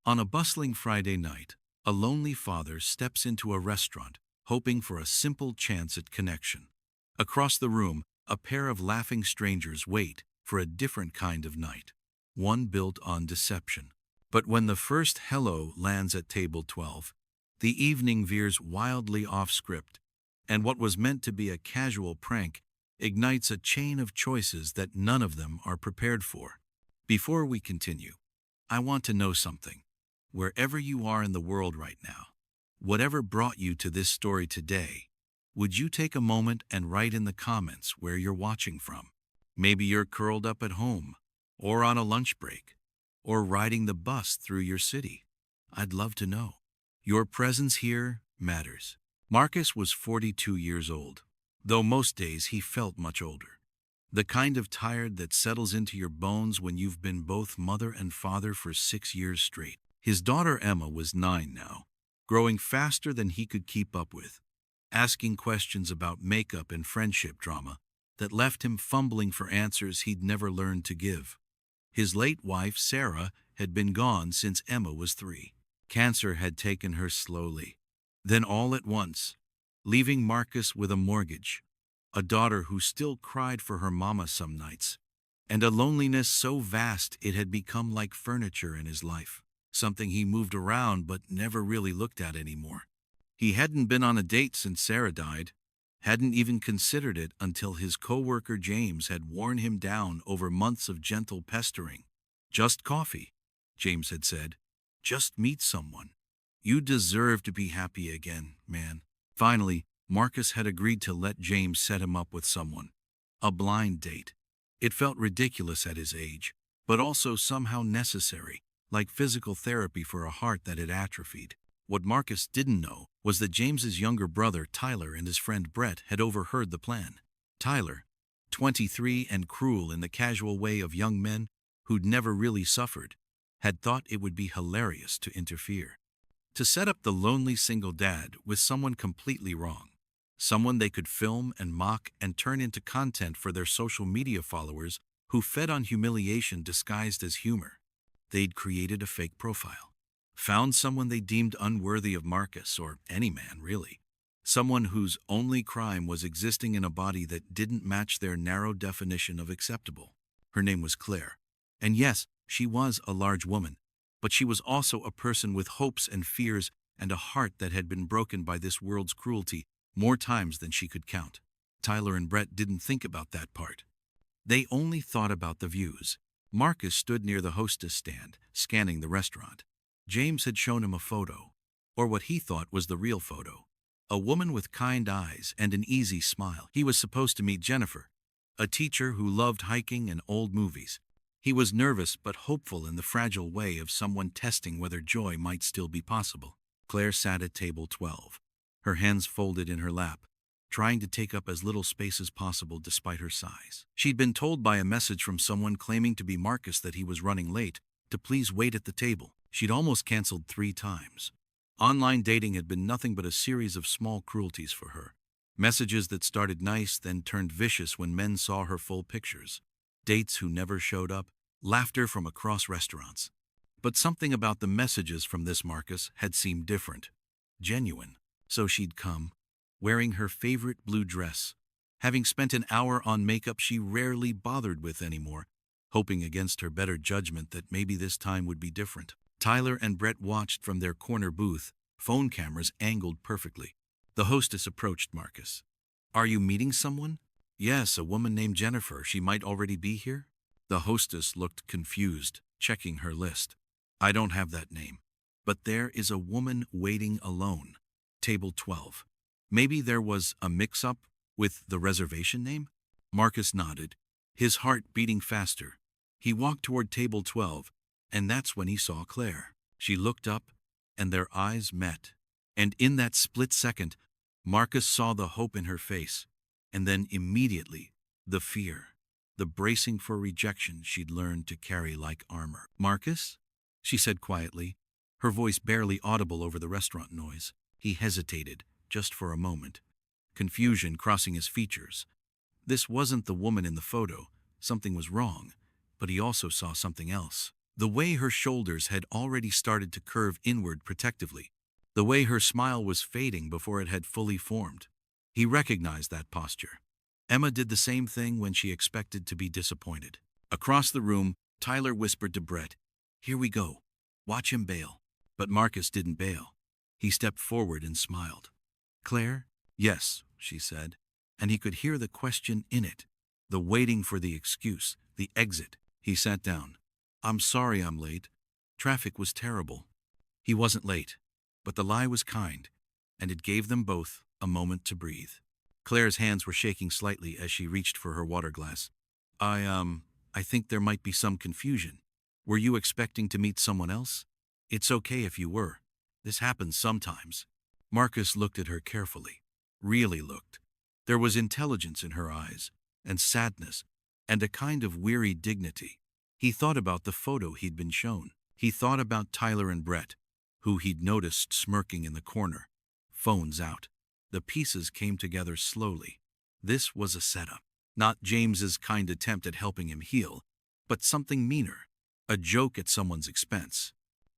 On a bustling Friday night, a lonely father steps into a restaurant, hoping for a simple chance at connection. Across the room, a pair of laughing strangers wait for a different kind of night, one built on deception. But when the first hello lands at table 12, the evening veers wildly off script, and what was meant to be a casual prank ignites a chain of choices that none of them are prepared for. Before we continue, I want to know something. Wherever you are in the world right now, whatever brought you to this story today, would you take a moment and write in the comments where you're watching from? Maybe you're curled up at home, or on a lunch break, or riding the bus through your city. I'd love to know. Your presence here matters. Marcus was 42 years old, though most days he felt much older. The kind of tired that settles into your bones when you've been both mother and father for 6 years straight. His daughter Emma was 9 now, growing faster than he could keep up with, asking questions about makeup and friendship drama that left him fumbling for answers he'd never learned to give. His late wife, Sarah, had been gone since Emma was 3. Cancer had taken her slowly, then all at once, leaving Marcus with a mortgage, a daughter who still cried for her mama some nights, and a loneliness so vast it had become like furniture in his life, something he moved around but never really looked at anymore. He hadn't been on a date since Sarah died, hadn't even considered it until his co-worker James had worn him down over months of gentle pestering. "Just coffee," James had said. "Just meet someone. You deserve to be happy again, man." Finally, Marcus had agreed to let James set him up with someone. A blind date. It felt ridiculous at his age, but also somehow necessary, like physical therapy for a heart that had atrophied. What Marcus didn't know was that James's younger brother Tyler and his friend Brett had overheard the plan. Tyler, 23 and cruel in the casual way of young men who'd never really suffered, had thought it would be hilarious to interfere. To set up the lonely single dad with someone completely wrong. Someone they could film and mock and turn into content for their social media followers who fed on humiliation disguised as humor. They'd created a fake profile. Found someone they deemed unworthy of Marcus, or any man really. Someone whose only crime was existing in a body that didn't match their narrow definition of acceptable. Her name was Claire. And yes, she was a large woman, but she was also a person with hopes and fears and a heart that had been broken by this world's cruelty more times than she could count. Tyler and Brett didn't think about that part. They only thought about the views. Marcus stood near the hostess stand, scanning the restaurant. James had shown him a photo, or what he thought was the real photo. A woman with kind eyes and an easy smile. He was supposed to meet Jennifer, a teacher who loved hiking and old movies. He was nervous but hopeful in the fragile way of someone testing whether joy might still be possible. Claire sat at table 12, her hands folded in her lap, trying to take up as little space as possible despite her size. She'd been told by a message from someone claiming to be Marcus that he was running late, to please wait at the table. She'd almost canceled 3 times. Online dating had been nothing but a series of small cruelties for her. Messages that started nice then turned vicious when men saw her full pictures. Dates who never showed up, laughter from across restaurants. But something about the messages from this Marcus had seemed different. Genuine. So she'd come, wearing her favorite blue dress, having spent an hour on makeup she rarely bothered with anymore, hoping against her better judgment that maybe this time would be different. Tyler and Brett watched from their corner booth, phone cameras angled perfectly. The hostess approached Marcus. "Are you meeting someone?" "Yes, a woman named Jennifer. She might already be here." The hostess looked confused, checking her list. "I don't have that name. But there is a woman waiting alone. Table 12. Maybe there was a mix-up with the reservation name?" Marcus nodded, his heart beating faster. He walked toward table 12, and that's when he saw Claire. She looked up, and their eyes met. And in that split second, Marcus saw the hope in her face, and then immediately, the fear, the bracing for rejection she'd learned to carry like armor. "Marcus?" she said quietly, her voice barely audible over the restaurant noise. He hesitated, just for a moment, confusion crossing his features. This wasn't the woman in the photo. Something was wrong, but he also saw something else. The way her shoulders had already started to curve inward protectively. The way her smile was fading before it had fully formed. He recognized that posture. Emma did the same thing when she expected to be disappointed. Across the room, Tyler whispered to Brett, "Here we go. Watch him bail." But Marcus didn't bail. He stepped forward and smiled. "Claire?" "Yes," she said, and he could hear the question in it, the waiting for the excuse, the exit. He sat down. "I'm sorry I'm late. Traffic was terrible." He wasn't late, but the lie was kind, and it gave them both a moment to breathe. Claire's hands were shaking slightly as she reached for her water glass. I think there might be some confusion. Were you expecting to meet someone else? It's okay if you were. This happens sometimes." Marcus looked at her carefully. Really looked. There was intelligence in her eyes, and sadness, and a kind of weary dignity. He thought about the photo he'd been shown. He thought about Tyler and Brett, who he'd noticed smirking in the corner. Phones out. The pieces came together slowly. This was a setup. Not James's kind attempt at helping him heal, but something meaner. A joke at someone's expense.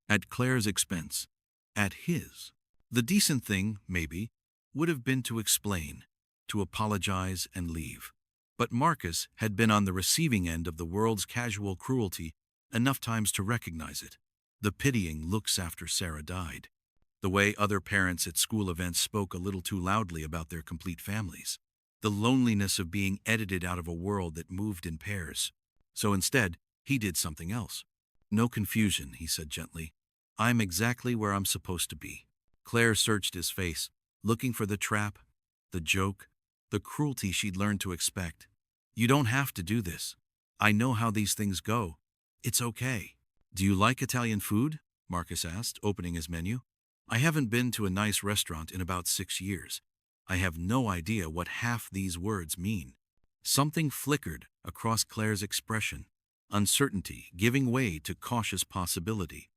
At Claire's expense. At his. The decent thing, maybe, would have been to explain, to apologize and leave. But Marcus had been on the receiving end of the world's casual cruelty enough times to recognize it. The pitying looks after Sarah died. The way other parents at school events spoke a little too loudly about their complete families. The loneliness of being edited out of a world that moved in pairs. So instead, he did something else. "No confusion," he said gently. "I'm exactly where I'm supposed to be." Claire searched his face, looking for the trap, the joke, the cruelty she'd learned to expect. "You don't have to do this. I know how these things go. It's okay." "Do you like Italian food?" Marcus asked, opening his menu. "I haven't been to a nice restaurant in about 6 years. I have no idea what half these words mean." Something flickered across Claire's expression, uncertainty giving way to cautious possibility.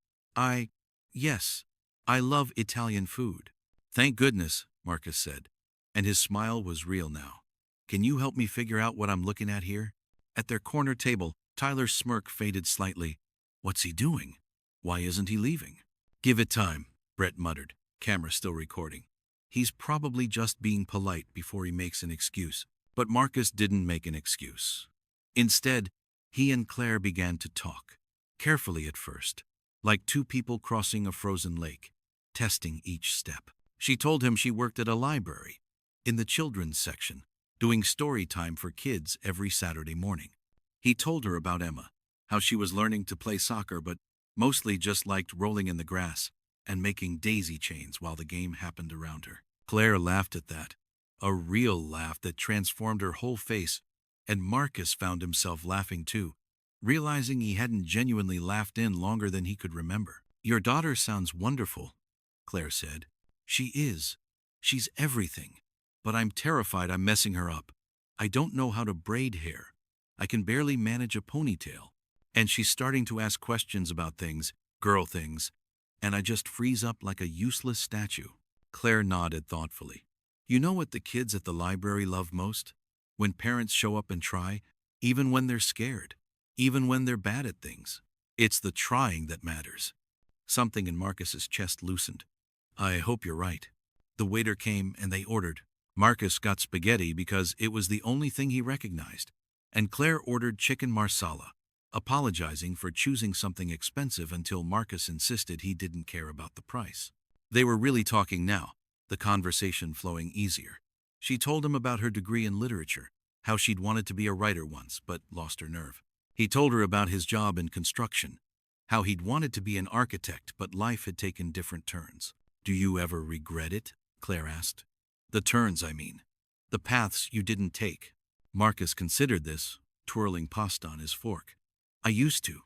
Yes, I love Italian food." "Thank goodness," Marcus said, and his smile was real now. "Can you help me figure out what I'm looking at here?" At their corner table, Tyler's smirk faded slightly. "What's he doing? Why isn't he leaving?" "Give it time," Brett muttered, camera still recording. "He's probably just being polite before he makes an excuse." But Marcus didn't make an excuse. Instead, he and Claire began to talk, carefully at first, like two people crossing a frozen lake, testing each step. She told him she worked at a library, in the children's section, doing story time for kids every Saturday morning. He told her about Emma, how she was learning to play soccer but mostly just liked rolling in the grass and making daisy chains while the game happened around her. Claire laughed at that, a real laugh that transformed her whole face, and Marcus found himself laughing too, realizing he hadn't genuinely laughed in longer than he could remember. "Your daughter sounds wonderful," Claire said. "She is. She's everything. But I'm terrified I'm messing her up. I don't know how to braid hair. I can barely manage a ponytail. And she's starting to ask questions about things, girl things, and I just freeze up like a useless statue." Claire nodded thoughtfully. "You know what the kids at the library love most? When parents show up and try, even when they're scared, even when they're bad at things. It's the trying that matters." Something in Marcus's chest loosened. "I hope you're right." The waiter came and they ordered. Marcus got spaghetti because it was the only thing he recognized, and Claire ordered chicken marsala, apologizing for choosing something expensive until Marcus insisted he didn't care about the price. They were really talking now, the conversation flowing easier. She told him about her degree in literature, how she'd wanted to be a writer once but lost her nerve. He told her about his job in construction, how he'd wanted to be an architect but life had taken different turns. "Do you ever regret it?" Claire asked. "The turns, I mean. The paths you didn't take." Marcus considered this, twirling pasta on his fork. "I used to,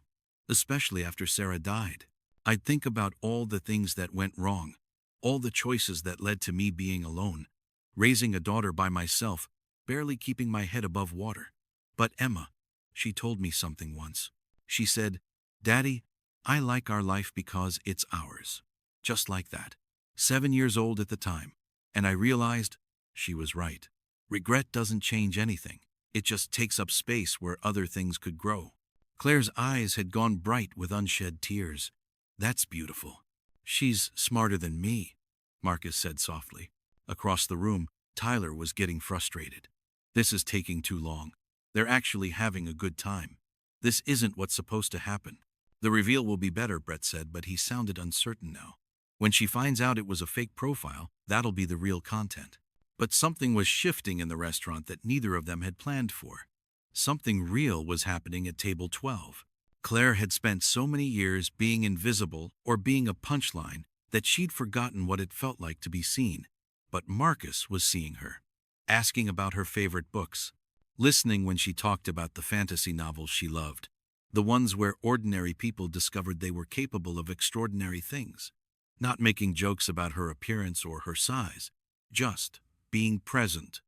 especially after Sarah died. I'd think about all the things that went wrong, all the choices that led to me being alone, raising a daughter by myself, barely keeping my head above water. But Emma, she told me something once. She said, 'Daddy, I like our life because it's ours.' Just like that. 7 years old at the time, and I realized she was right. Regret doesn't change anything. It just takes up space where other things could grow." Claire's eyes had gone bright with unshed tears. That's beautiful. She's smarter than me, Marcus said softly. Across the room, Tyler was getting frustrated. This is taking too long. They're actually having a good time. This isn't what's supposed to happen. The reveal will be better, Brett said, but he sounded uncertain now. When she finds out it was a fake profile, that'll be the real content. But something was shifting in the restaurant that neither of them had planned for. Something real was happening at table 12. Claire had spent so many years being invisible or being a punchline that she'd forgotten what it felt like to be seen. But Marcus was seeing her, asking about her favorite books, listening when she talked about the fantasy novels she loved, the ones where ordinary people discovered they were capable of extraordinary things, not making jokes about her appearance or her size, just being present,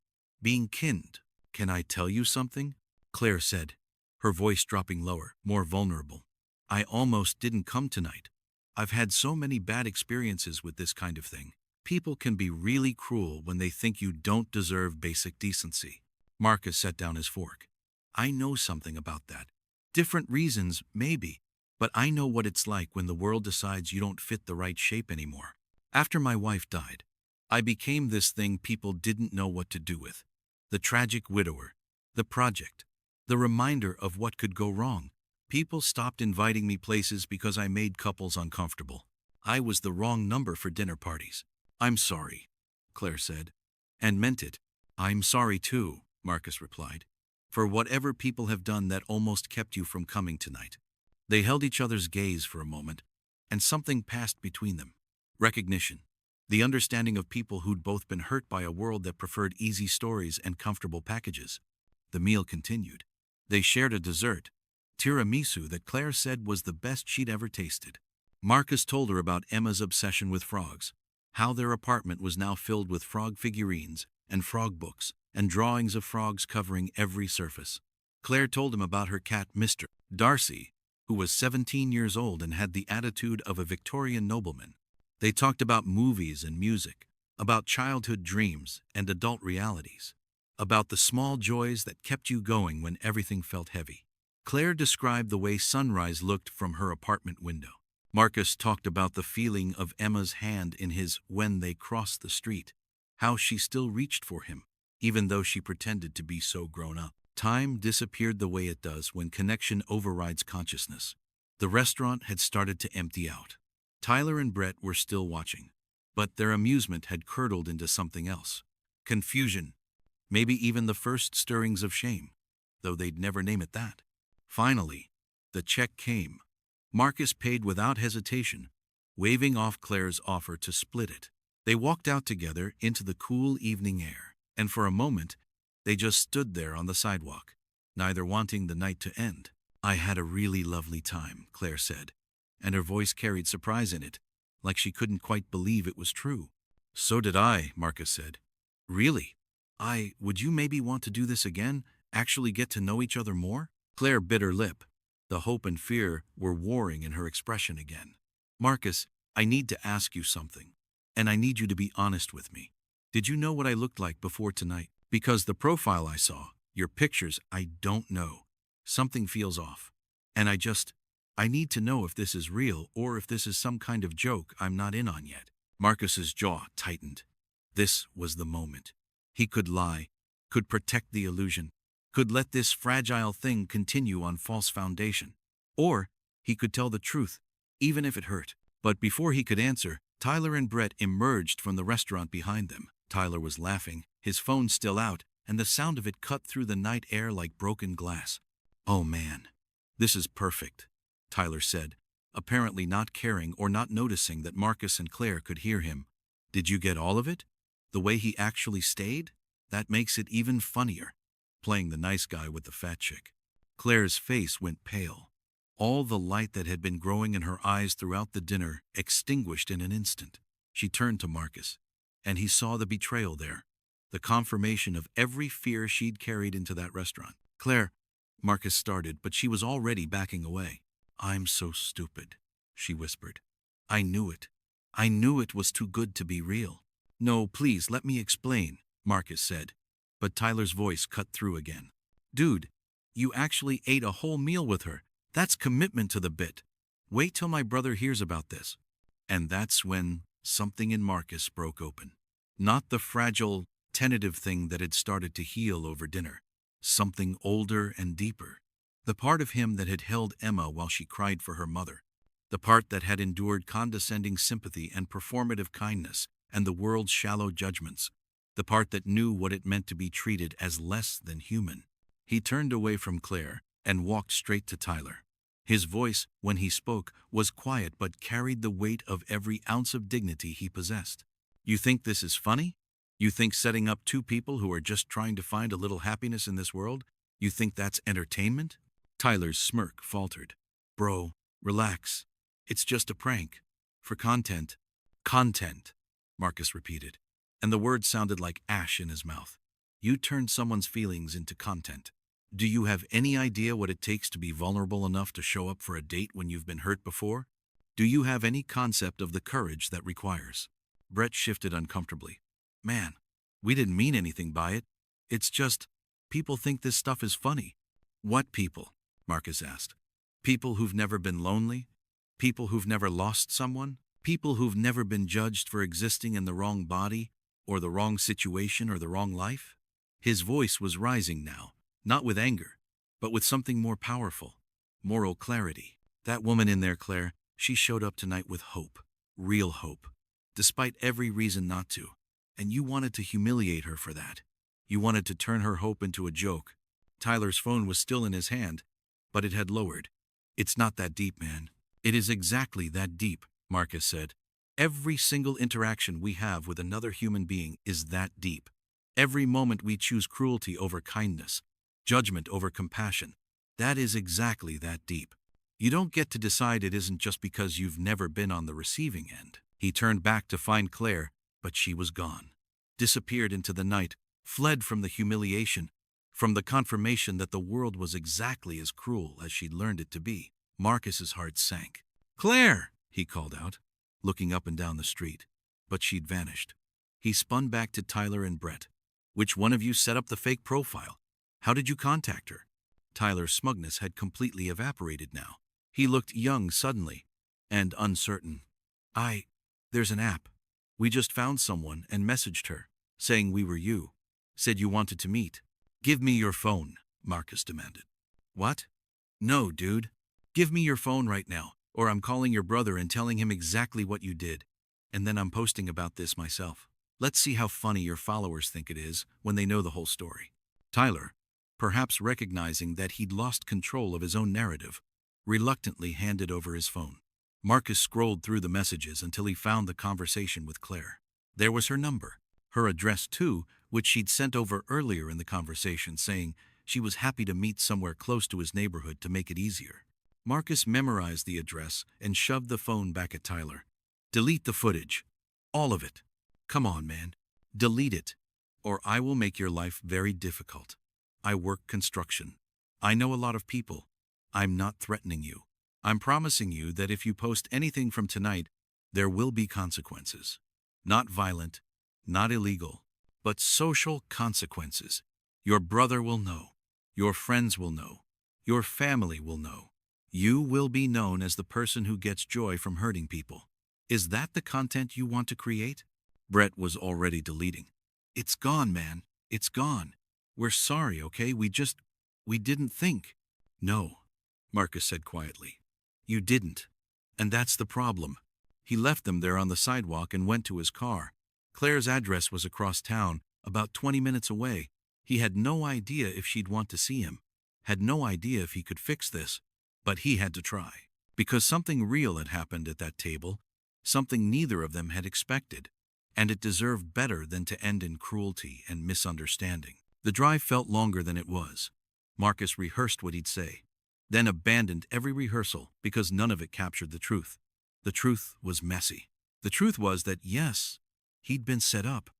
being kind. Can I tell you something? Claire said, her voice dropping lower, more vulnerable. I almost didn't come tonight. I've had so many bad experiences with this kind of thing. People can be really cruel when they think you don't deserve basic decency. Marcus set down his fork. I know something about that. Different reasons, maybe, but I know what it's like when the world decides you don't fit the right shape anymore. After my wife died, I became this thing people didn't know what to do with. The tragic widower, the project, the reminder of what could go wrong. People stopped inviting me places because I made couples uncomfortable. I was the wrong number for dinner parties. I'm sorry, Claire said, and meant it. I'm sorry too, Marcus replied, for whatever people have done that almost kept you from coming tonight. They held each other's gaze for a moment, and something passed between them. Recognition. The understanding of people who'd both been hurt by a world that preferred easy stories and comfortable packages. The meal continued. They shared a dessert, tiramisu, that Claire said was the best she'd ever tasted. Marcus told her about Emma's obsession with frogs, how their apartment was now filled with frog figurines and frog books and drawings of frogs covering every surface. Claire told him about her cat, Mr. Darcy, who was 17 years old and had the attitude of a Victorian nobleman. They talked about movies and music, about childhood dreams and adult realities, about the small joys that kept you going when everything felt heavy. Claire described the way sunrise looked from her apartment window. Marcus talked about the feeling of Emma's hand in his when they crossed the street, how she still reached for him, even though she pretended to be so grown up. Time disappeared the way it does when connection overrides consciousness. The restaurant had started to empty out. Tyler and Brett were still watching, but their amusement had curdled into something else. Confusion, maybe even the first stirrings of shame, though they'd never name it that. Finally, the check came. Marcus paid without hesitation, waving off Claire's offer to split it. They walked out together into the cool evening air, and for a moment, they just stood there on the sidewalk, neither wanting the night to end. I had a really lovely time, Claire said, and her voice carried surprise in it, like she couldn't quite believe it was true. So did I, Marcus said. Really? Would you maybe want to do this again, actually get to know each other more? Claire bit her lip. The hope and fear were warring in her expression again. Marcus, I need to ask you something, and I need you to be honest with me. Did you know what I looked like before tonight? Because the profile I saw, your pictures, I don't know. Something feels off. And I need to know if this is real or if this is some kind of joke I'm not in on yet. Marcus's jaw tightened. This was the moment. He could lie, could protect the illusion, could let this fragile thing continue on false foundation. Or he could tell the truth, even if it hurt. But before he could answer, Tyler and Brett emerged from the restaurant behind them. Tyler was laughing, his phone still out, and the sound of it cut through the night air like broken glass. Oh man, this is perfect, Tyler said, apparently not caring or not noticing that Marcus and Claire could hear him. Did you get all of it? The way he actually stayed? That makes it even funnier. Playing the nice guy with the fat chick. Claire's face went pale. All the light that had been growing in her eyes throughout the dinner extinguished in an instant. She turned to Marcus, and he saw the betrayal there, the confirmation of every fear she'd carried into that restaurant. Claire, Marcus started, but she was already backing away. I'm so stupid, she whispered. I knew it. I knew it was too good to be real. No, please, let me explain, Marcus said. But Tyler's voice cut through again. Dude, you actually ate a whole meal with her. That's commitment to the bit. Wait till my brother hears about this. And that's when something in Marcus broke open. Not the fragile, tentative thing that had started to heal over dinner. Something older and deeper. The part of him that had held Emma while she cried for her mother. The part that had endured condescending sympathy and performative kindness and the world's shallow judgments. The part that knew what it meant to be treated as less than human. He turned away from Claire and walked straight to Tyler. His voice, when he spoke, was quiet but carried the weight of every ounce of dignity he possessed. You think this is funny? You think setting up two people who are just trying to find a little happiness in this world, you think that's entertainment? Tyler's smirk faltered. Bro, relax. It's just a prank. For content. Content, Marcus repeated, and the words sounded like ash in his mouth. You turned someone's feelings into content. Do you have any idea what it takes to be vulnerable enough to show up for a date when you've been hurt before? Do you have any concept of the courage that requires? Brett shifted uncomfortably. Man, we didn't mean anything by it. It's just, people think this stuff is funny. What people? Marcus asked. People who've never been lonely? People who've never lost someone? People who've never been judged for existing in the wrong body, or the wrong situation, or the wrong life? His voice was rising now, not with anger, but with something more powerful. Moral clarity. That woman in there, Claire, she showed up tonight with hope. Real hope. Despite every reason not to. And you wanted to humiliate her for that. You wanted to turn her hope into a joke. Tyler's phone was still in his hand, but it had lowered. It's not that deep, man. It is exactly that deep, Marcus said. Every single interaction we have with another human being is that deep. Every moment we choose cruelty over kindness, judgment over compassion, that is exactly that deep. You don't get to decide it isn't just because you've never been on the receiving end. He turned back to find Claire, but she was gone. Disappeared into the night, fled from the humiliation, from the confirmation that the world was exactly as cruel as she'd learned it to be. Marcus's heart sank. Claire, he called out, looking up and down the street. But she'd vanished. He spun back to Tyler and Brett. Which one of you set up the fake profile? How did you contact her? Tyler's smugness had completely evaporated now. He looked young suddenly, and uncertain. There's an app. We just found someone and messaged her, saying we were you. Said you wanted to meet. Give me your phone, Marcus demanded. What? No, dude. Give me your phone right now, or I'm calling your brother and telling him exactly what you did. And then I'm posting about this myself. Let's see how funny your followers think it is when they know the whole story. Tyler, perhaps recognizing that he'd lost control of his own narrative, reluctantly handed over his phone. Marcus scrolled through the messages until he found the conversation with Claire. There was her number, her address too, which she'd sent over earlier in the conversation, saying she was happy to meet somewhere close to his neighborhood to make it easier. Marcus memorized the address and shoved the phone back at Tyler. Delete the footage. All of it. Come on, man. Delete it, or I will make your life very difficult. I work construction. I know a lot of people. I'm not threatening you. I'm promising you that if you post anything from tonight, there will be consequences. Not violent, not illegal, but social consequences. Your brother will know. Your friends will know. Your family will know. You will be known as the person who gets joy from hurting people. Is that the content you want to create? Brett was already deleting. It's gone, man. It's gone. We're sorry, okay? We didn't think. No, Marcus said quietly. You didn't. And that's the problem. He left them there on the sidewalk and went to his car. Claire's address was across town, about 20 minutes away. He had no idea if she'd want to see him. Had no idea if he could fix this. But he had to try. Because something real had happened at that table. Something neither of them had expected. And it deserved better than to end in cruelty and misunderstanding. The drive felt longer than it was. Marcus rehearsed what he'd say, then abandoned every rehearsal because none of it captured the truth. The truth was messy. The truth was that, yes, he'd been set up,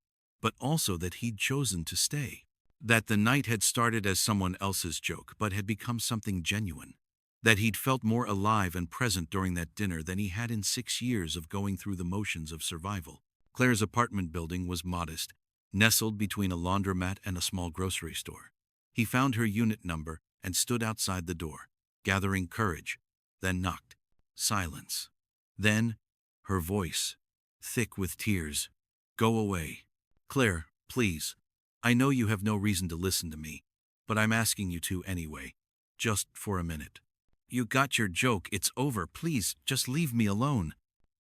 but also that he'd chosen to stay. That the night had started as someone else's joke, but had become something genuine. That he'd felt more alive and present during that dinner than he had in 6 years of going through the motions of survival. Claire's apartment building was modest, nestled between a laundromat and a small grocery store. He found her unit number and stood outside the door. gathering courage, then knocked. Silence. Then, her voice, thick with tears. Go away. Claire, please. I know you have no reason to listen to me, but I'm asking you to anyway. Just for a minute. You got your joke, it's over, please, just leave me alone.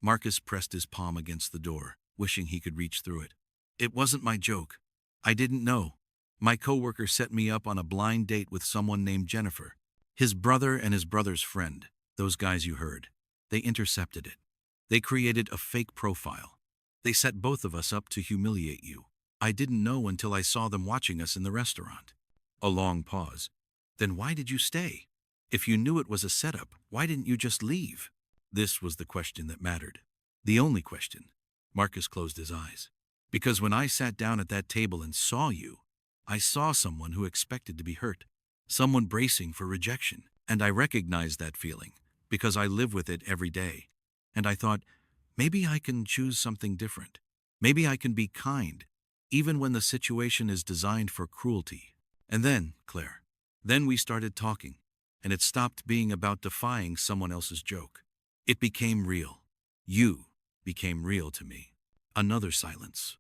Marcus pressed his palm against the door, wishing he could reach through it. It wasn't my joke. I didn't know. My coworker set me up on a blind date with someone named Jennifer. His brother and his brother's friend, those guys you heard. They intercepted it. They created a fake profile. They set both of us up to humiliate you. I didn't know until I saw them watching us in the restaurant. A long pause. Then why did you stay? If you knew it was a setup, why didn't you just leave? This was the question that mattered. The only question. Marcus closed his eyes. Because when I sat down at that table and saw you, I saw someone who expected to be hurt. Someone bracing for rejection. And I recognized that feeling, because I live with it every day. And I thought, maybe I can choose something different. Maybe I can be kind, even when the situation is designed for cruelty. And then, Claire, then we started talking, and it stopped being about defying someone else's joke. It became real. You became real to me. Another silence.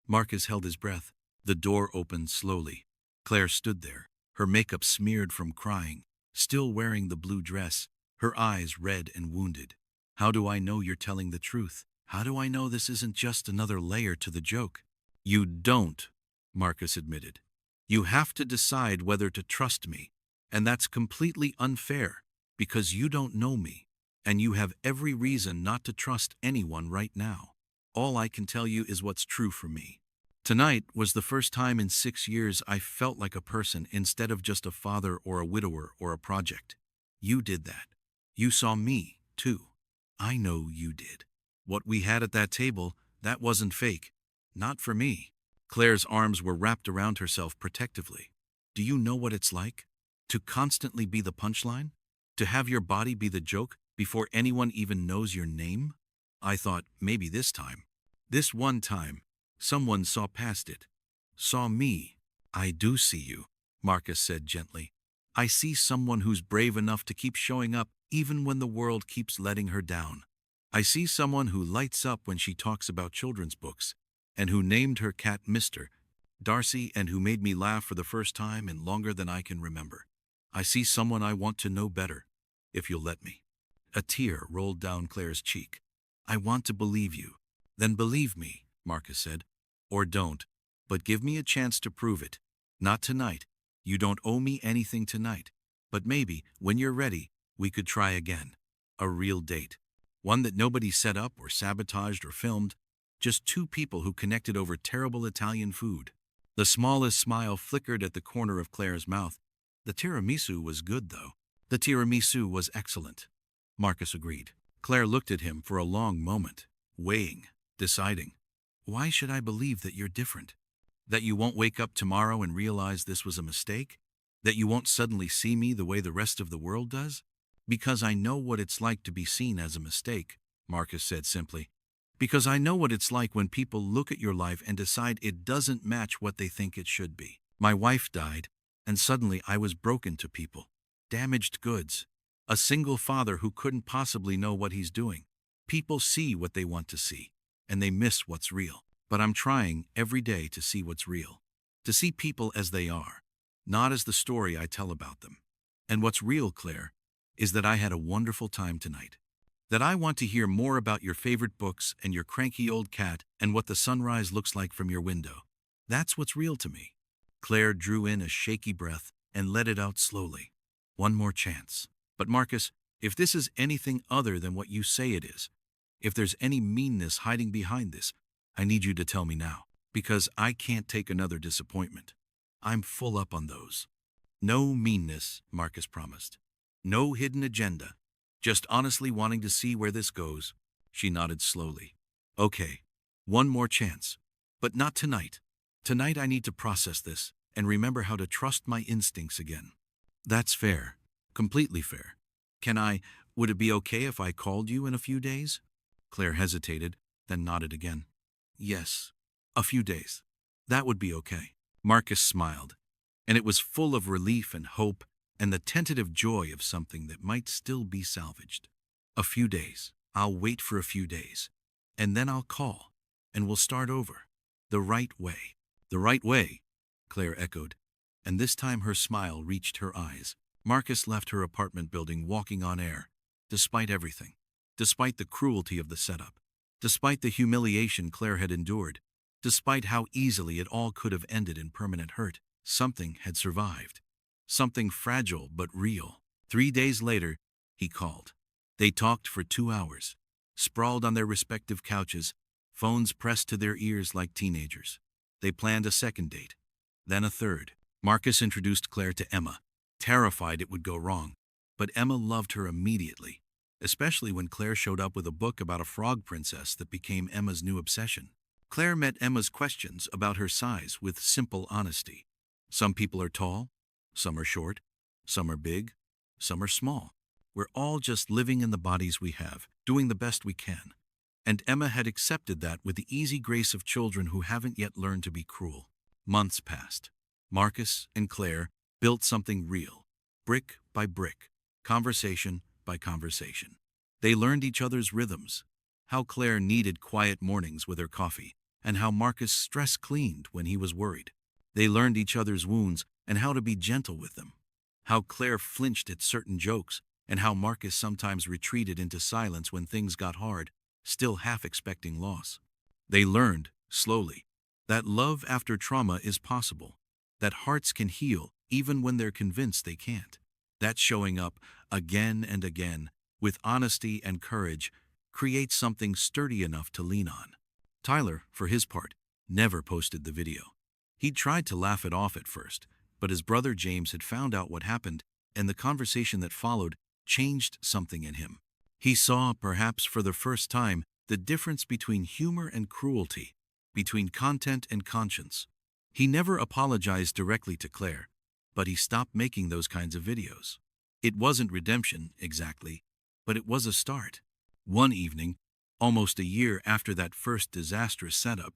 Marcus held his breath. The door opened slowly. Claire stood there, her makeup smeared from crying, still wearing the blue dress, her eyes red and wounded. How do I know you're telling the truth? How do I know this isn't just another layer to the joke? You don't, Marcus admitted. You have to decide whether to trust me, and that's completely unfair, because you don't know me, and you have every reason not to trust anyone right now. All I can tell you is what's true for me. Tonight was the first time in 6 years I felt like a person instead of just a father or a widower or a project. You did that. You saw me, too. I know you did. What we had at that table, that wasn't fake. Not for me. Claire's arms were wrapped around herself protectively. Do you know what it's like? To constantly be the punchline? To have your body be the joke before anyone even knows your name? I thought, maybe this time. This one time. Someone saw past it. Saw me. I do see you, Marcus said gently. I see someone who's brave enough to keep showing up even when the world keeps letting her down. I see someone who lights up when she talks about children's books, and who named her cat Mr. Darcy, and who made me laugh for the first time in longer than I can remember. I see someone I want to know better, if you'll let me. A tear rolled down Claire's cheek. I want to believe you. Then believe me, Marcus said. Or don't, but give me a chance to prove it. Not tonight. You don't owe me anything tonight. But maybe, when you're ready, we could try again. A real date. One that nobody set up or sabotaged or filmed. Just two people who connected over terrible Italian food. The smallest smile flickered at the corner of Claire's mouth. The tiramisu was good, though. The tiramisu was excellent. Marcus agreed. Claire looked at him for a long moment, weighing, deciding. Why should I believe that you're different? That you won't wake up tomorrow and realize this was a mistake? That you won't suddenly see me the way the rest of the world does? Because I know what it's like to be seen as a mistake, Marcus said simply. Because I know what it's like when people look at your life and decide it doesn't match what they think it should be. My wife died, and suddenly I was broken to people. Damaged goods. A single father who couldn't possibly know what he's doing. People see what they want to see, and they miss what's real. But I'm trying every day to see what's real. To see people as they are, not as the story I tell about them. And what's real, Claire, is that I had a wonderful time tonight. That I want to hear more about your favorite books and your cranky old cat and what the sunrise looks like from your window. That's what's real to me. Claire drew in a shaky breath and let it out slowly. One more chance. But Marcus, if this is anything other than what you say it is, if there's any meanness hiding behind this, I need you to tell me now, because I can't take another disappointment. I'm full up on those. No meanness, Marcus promised. No hidden agenda. Just honestly wanting to see where this goes. She nodded slowly. Okay, one more chance. But not tonight. Tonight I need to process this and remember how to trust my instincts again. That's fair. Completely fair. Would it be okay if I called you in a few days? Claire hesitated, then nodded again. Yes, a few days. That would be okay. Marcus smiled, and it was full of relief and hope and the tentative joy of something that might still be salvaged. A few days. I'll wait for a few days. And then I'll call, and we'll start over. The right way. The right way, Claire echoed, and this time her smile reached her eyes. Marcus left her apartment building walking on air, despite everything. Despite the cruelty of the setup. Despite the humiliation Claire had endured. Despite how easily it all could have ended in permanent hurt, something had survived. Something fragile but real. 3 days later, he called. They talked for 2 hours, sprawled on their respective couches, phones pressed to their ears like teenagers. They planned a second date, then a third. Marcus introduced Claire to Emma, terrified it would go wrong. But Emma loved her immediately, especially when Claire showed up with a book about a frog princess that became Emma's new obsession. Claire met Emma's questions about her size with simple honesty. Some people are tall, some are short, some are big, some are small. We're all just living in the bodies we have, doing the best we can. And Emma had accepted that with the easy grace of children who haven't yet learned to be cruel. Months passed. Marcus and Claire built something real, brick by brick, conversation by conversation. They learned each other's rhythms, how Claire needed quiet mornings with her coffee, and how Marcus stress cleaned when he was worried. They learned each other's wounds and how to be gentle with them, how Claire flinched at certain jokes, and how Marcus sometimes retreated into silence when things got hard, still half expecting loss. They learned, slowly, that love after trauma is possible, that hearts can heal even when they're convinced they can't, that showing up again and again, with honesty and courage, creates something sturdy enough to lean on. Tyler, for his part, never posted the video. He'd tried to laugh it off at first, but his brother James had found out what happened, and the conversation that followed changed something in him. He saw, perhaps for the first time, the difference between humor and cruelty, between content and conscience. He never apologized directly to Claire, but he stopped making those kinds of videos. It wasn't redemption, exactly, but it was a start. One evening, almost a year after that first disastrous setup,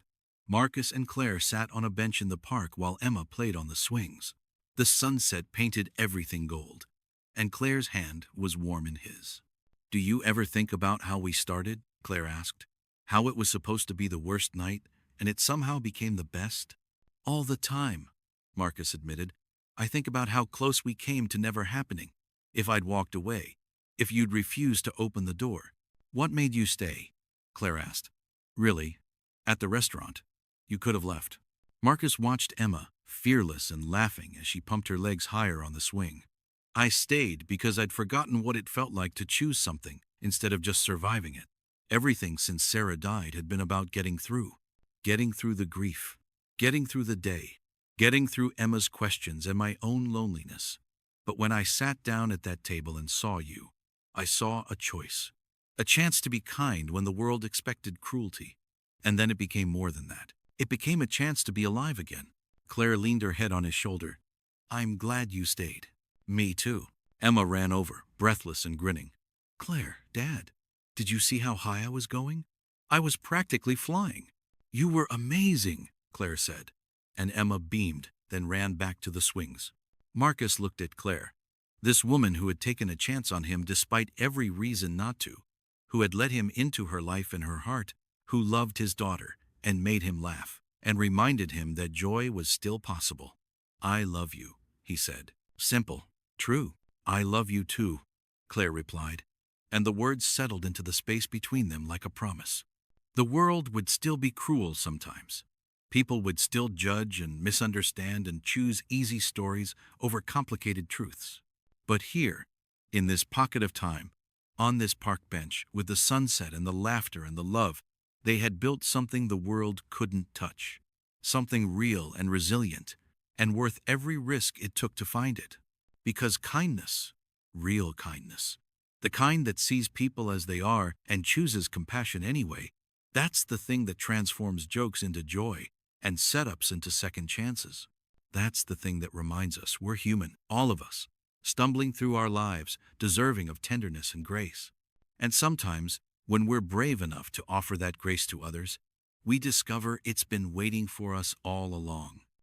Marcus and Claire sat on a bench in the park while Emma played on the swings. The sunset painted everything gold, and Claire's hand was warm in his. "Do you ever think about how we started?" Claire asked. "How it was supposed to be the worst night, and it somehow became the best?" "All the time," Marcus admitted. "I think about how close we came to never happening. If I'd walked away, if you'd refused to open the door." "What made you stay?" Claire asked. "Really? At the restaurant. You could have left." Marcus watched Emma, fearless and laughing as she pumped her legs higher on the swing. "I stayed because I'd forgotten what it felt like to choose something instead of just surviving it. Everything since Sarah died had been about getting through the grief, getting through the day, getting through Emma's questions and my own loneliness. But when I sat down at that table and saw you, I saw a choice, a chance to be kind when the world expected cruelty. And then it became more than that. It became a chance to be alive again." Claire leaned her head on his shoulder. "I'm glad you stayed." "Me too." Emma ran over, breathless and grinning. "Claire, Dad, did you see how high I was going? I was practically flying." "You were amazing," Claire said. And Emma beamed, then ran back to the swings. Marcus looked at Claire, this woman who had taken a chance on him despite every reason not to, who had let him into her life and her heart, who loved his daughter and made him laugh, and reminded him that joy was still possible. "I love you," he said. Simple, true. "I love you too," Claire replied, and the words settled into the space between them like a promise. The world would still be cruel sometimes. People would still judge and misunderstand and choose easy stories over complicated truths. But here, in this pocket of time, on this park bench, with the sunset and the laughter and the love, they had built something the world couldn't touch. Something real and resilient, and worth every risk it took to find it. Because kindness, real kindness, the kind that sees people as they are and chooses compassion anyway, that's the thing that transforms jokes into joy and setups into second chances. That's the thing that reminds us we're human, all of us, stumbling through our lives, deserving of tenderness and grace. And sometimes, when we're brave enough to offer that grace to others, we discover it's been waiting for us all along.